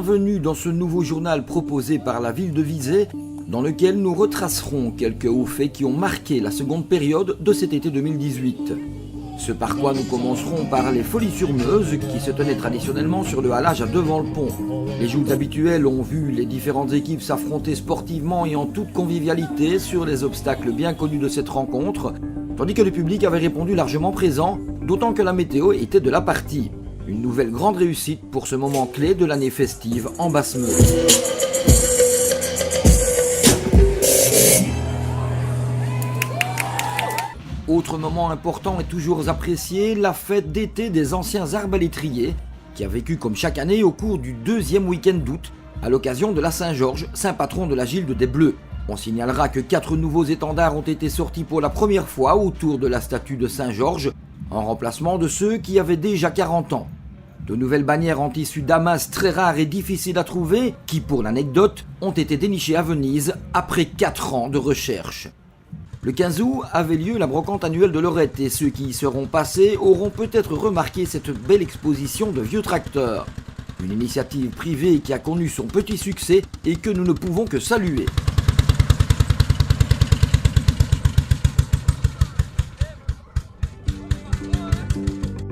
bienvenue dans ce nouveau journal proposé par la ville de Visé, dans lequel nous retracerons quelques hauts faits qui ont marqué la seconde période de cet été 2018. Ce par quoi nous commencerons par les Folies sur Meuse qui se tenaient traditionnellement sur le halage à devant le pont. Les joutes habituelles ont vu les différentes équipes s'affronter sportivement et en toute convivialité sur les obstacles bien connus de cette rencontre, tandis que le public avait répondu largement présent, d'autant que la météo était de la partie. Une nouvelle grande réussite pour ce moment clé de l'année festive en Basse-Meuse. Autre moment important et toujours apprécié, la fête d'été des anciens arbalétriers, qui a vécu comme chaque année au cours du deuxième week-end d'août, à l'occasion de la Saint-Georges, saint patron de la Gilde des Bleus. On signalera que 4 nouveaux étendards ont été sortis pour la première fois autour de la statue de Saint-Georges, en remplacement de ceux qui avaient déjà 40 ans. De nouvelles bannières en tissu damas très rares et difficiles à trouver, qui pour l'anecdote, ont été dénichées à Venise après 4 ans de recherche. Le 15 août avait lieu la brocante annuelle de Lorette et ceux qui y seront passés auront peut-être remarqué cette belle exposition de vieux tracteurs. Une initiative privée qui a connu son petit succès et que nous ne pouvons que saluer.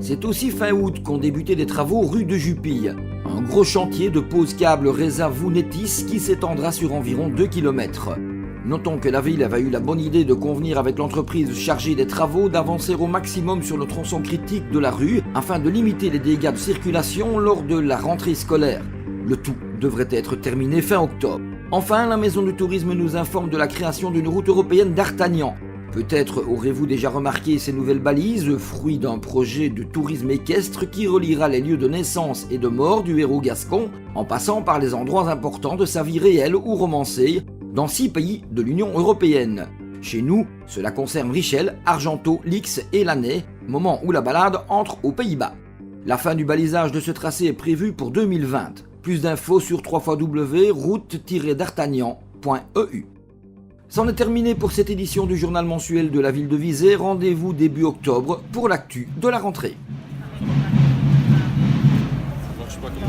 C'est aussi fin août qu'ont débuté des travaux rue de Jupille. Un gros chantier de pose câble Reza Vounetis qui s'étendra sur environ 2 km. Notons que la ville avait eu la bonne idée de convenir avec l'entreprise chargée des travaux d'avancer au maximum sur le tronçon critique de la rue afin de limiter les dégâts de circulation lors de la rentrée scolaire. Le tout devrait être terminé fin octobre. Enfin, la maison de tourisme nous informe de la création d'une route européenne d'Artagnan. Peut-être aurez-vous déjà remarqué ces nouvelles balises, fruit d'un projet de tourisme équestre qui reliera les lieux de naissance et de mort du héros gascon, en passant par les endroits importants de sa vie réelle ou romancée, dans 6 pays de l'Union européenne. Chez nous, cela concerne Richel, Argenteau, Lix et Lannay, moment où la balade entre aux Pays-Bas. La fin du balisage de ce tracé est prévue pour 2020. Plus d'infos sur www.route-d'artagnan.eu. C'en est terminé pour cette édition du journal mensuel de la ville de Visé. Rendez-vous début octobre pour l'actu de la rentrée. Ça marche pas comme ça.